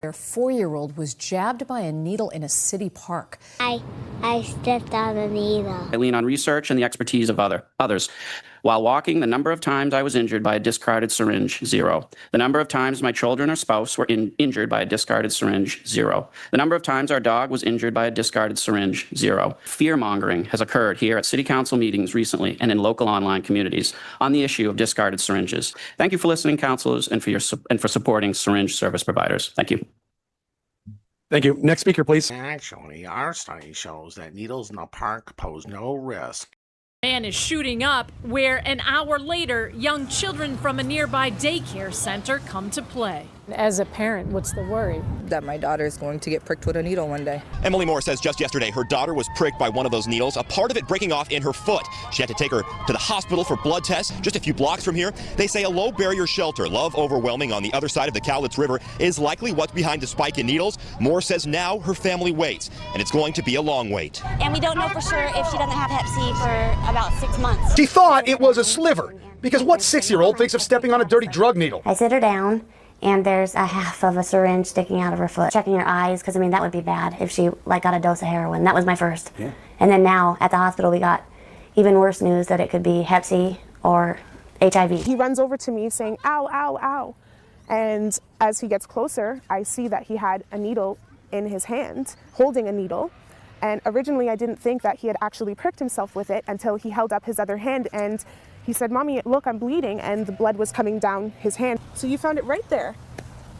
Their 4-year-old was jabbed by a needle in a city park. I stepped on a needle. I lean on research and the expertise of others. While walking, the number of times I was injured by a discarded syringe, 0. The number of times my children or spouse were injured by a discarded syringe, 0. The number of times our dog was injured by a discarded syringe, 0. Fear-mongering has occurred here at City Council meetings recently and in local online communities on the issue of discarded syringes. Thank you for listening, councilors, and for supporting syringe service providers. Thank you. Thank you. Next speaker, please. Actually, our study shows that needles in the park pose no risk. Man is shooting up where an hour later, young children from a nearby daycare center come to play. As a parent, what's the worry? That my daughter is going to get pricked with a needle one day. Emily Moore says just yesterday her daughter was pricked by one of those needles, a part of it breaking off in her foot. She had to take her to the hospital for blood tests just a few blocks from here. They say a low barrier shelter, Love Overwhelming on the other side of the Cowlitz River, is likely what's behind the spike in needles. Moore says now her family waits, and it's going to be a long wait. And we don't know for sure if she doesn't have Hep C for about 6 months. She thought it was a sliver, because what 6-year-old thinks of stepping on a dirty drug needle? I sit her down, and there's a half of a syringe sticking out of her foot. Checking her eyes, because I mean that would be bad if she got a dose of heroin. That was my first. Yeah. And then now at the hospital we got even worse news that it could be Hep C or HIV. He runs over to me saying, "Ow, ow, ow." And as he gets closer, I see that he had a needle in his hand, holding a needle. And originally I didn't think that he had actually pricked himself with it until he held up his other hand and he said, "Mommy, look, I'm bleeding," and the blood was coming down his hand. So you found it right there.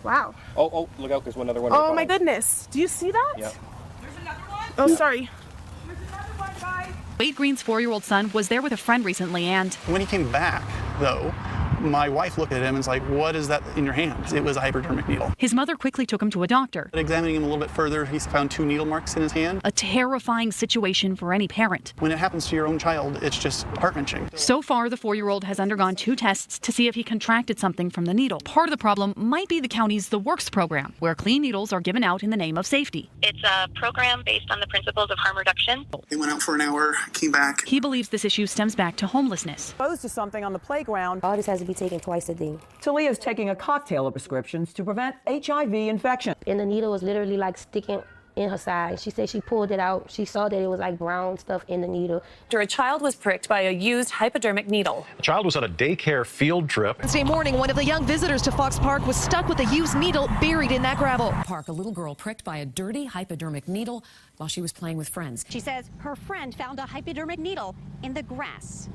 Wow. Oh, look out, there's another one. Oh my goodness. Do you see that? Yep. There's another one? Oh, sorry. There's another one, guys. Wade Green's 4-year-old son was there with a friend recently, and when he came back, though, my wife looked at him and was like, "What is that in your hand?" It was a hypodermic needle. His mother quickly took him to a doctor. Examining him a little bit further, he found 2 needle marks in his hand. A terrifying situation for any parent. When it happens to your own child, it's just heart-wrenching. So far, the 4-year-old has undergone 2 tests to see if he contracted something from the needle. Part of the problem might be the county's The Works program, where clean needles are given out in the name of safety. It's a program based on the principles of harm reduction. They went out for an hour, came back. He believes this issue stems back to homelessness. Exposed to something on the playground. All this has to be taken twice a day. Talia's taking a cocktail of prescriptions to prevent HIV infection. And the needle was literally sticking in her side. She said she pulled it out. She saw that it was brown stuff in the needle. A child was pricked by a used hypodermic needle. The child was on a daycare field trip. Wednesday morning, one of the young visitors to Fox Park was stuck with a used needle buried in that gravel. Park, a little girl pricked by a dirty hypodermic needle while she was playing with friends. She says her friend found a hypodermic needle in the grass.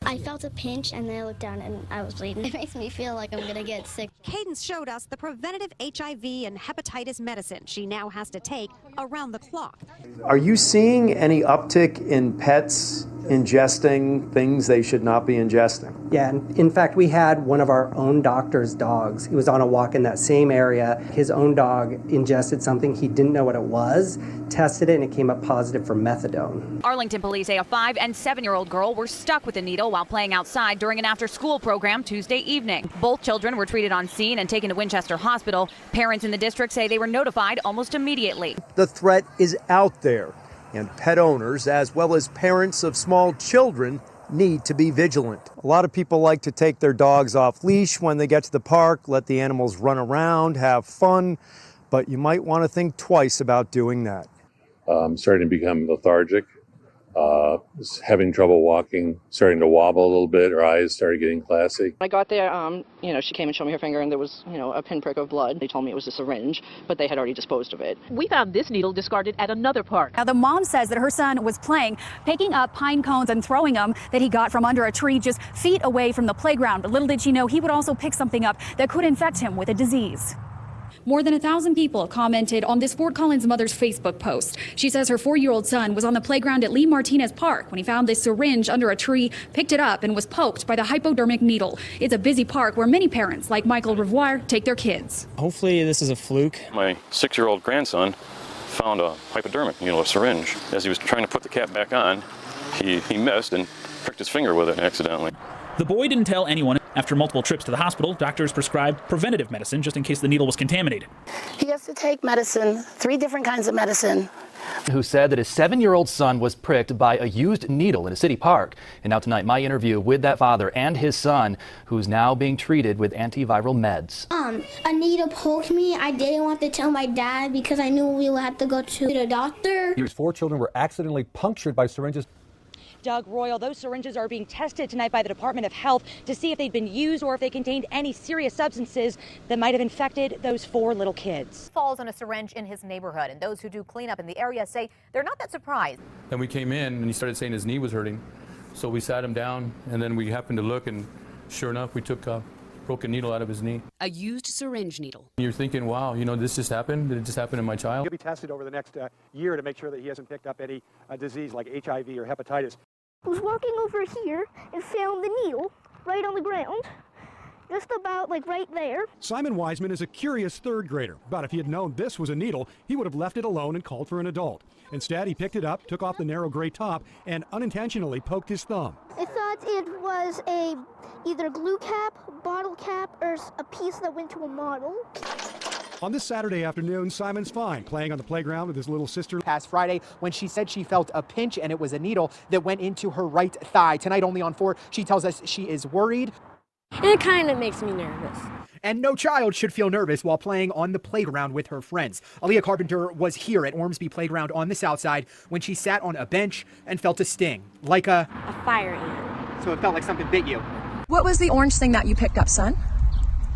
I felt a pinch and then I looked down and I was bleeding. It makes me feel like I'm gonna get sick. Cadence showed us the preventative HIV and hepatitis medicine she now has to take around the clock. Are you seeing any uptick in pets ingesting things they should not be ingesting? Yeah, in fact, we had one of our own doctor's dogs. He was on a walk in that same area. His own dog ingested something. He didn't know what it was, tested it, and it came up positive for methadone. Arlington police say a 5- and 7-year-old girl were stuck with a needle while playing outside during an after-school program Tuesday evening. Both children were treated on scene and taken to Winchester Hospital. Parents in the district say they were notified almost immediately. The threat is out there, and pet owners, as well as parents of small children, need to be vigilant. A lot of people like to take their dogs off leash when they get to the park, let the animals run around, have fun, but you might want to think twice about doing that. Starting to become lethargic, having trouble walking, starting to wobble a little bit, her eyes started getting glassy. I got there, she came and showed me her finger and there was, a pinprick of blood. They told me it was a syringe, but they had already disposed of it. We found this needle discarded at another park. Now, the mom says that her son was playing, picking up pine cones and throwing them that he got from under a tree just feet away from the playground. But little did she know he would also pick something up that could infect him with a disease. More than 1,000 people commented on this Fort Collins mother's Facebook post. She says her 4-year-old son was on the playground at Lee Martinez Park when he found this syringe under a tree, picked it up, and was poked by the hypodermic needle. It's a busy park where many parents, like Michael Revoire, take their kids. Hopefully this is a fluke. My 6-year-old grandson found a hypodermic needle, a syringe. As he was trying to put the cap back on, he missed and pricked his finger with it accidentally. The boy didn't tell anyone. After multiple trips to the hospital, doctors prescribed preventative medicine just in case the needle was contaminated. He has to take medicine, 3 different kinds of medicine. Who said that his 7-year-old son was pricked by a used needle in a city park. And now tonight, my interview with that father and his son, who's now being treated with antiviral meds. A needle poked me. I didn't want to tell my dad because I knew we would have to go to the doctor. His 4 children were accidentally punctured by syringes. Doug Royal, those syringes are being tested tonight by the Department of Health to see if they'd been used or if they contained any serious substances that might have infected those 4 little kids. Falls on a syringe in his neighborhood, and those who do cleanup in the area say they're not that surprised. Then we came in and he started saying his knee was hurting. So we sat him down and then we happened to look, and sure enough, we took a broken needle out of his knee. A used syringe needle. You're thinking, wow, this just happened? Did it just happen to my child? He'll be tested over the next year to make sure that he hasn't picked up any disease like HIV or hepatitis. I was walking over here and found the needle right on the ground, just about right there. Simon Wiseman is a curious 3rd grader, but if he had known this was a needle, he would have left it alone and called for an adult. Instead, he picked it up, took off the narrow gray top, and unintentionally poked his thumb. I thought it was either a glue cap, bottle cap, or a piece that went to a model. On this Saturday afternoon, Simon's fine, playing on the playground with his little sister. Past Friday, when she said she felt a pinch and it was a needle that went into her right thigh. Tonight, only on 4, she tells us she is worried. It kind of makes me nervous. And no child should feel nervous while playing on the playground with her friends. Aaliyah Carpenter was here at Ormsby Playground on the south side when she sat on a bench and felt a sting, like a fire ant. So it felt like something bit you. What was the orange thing that you picked up, son?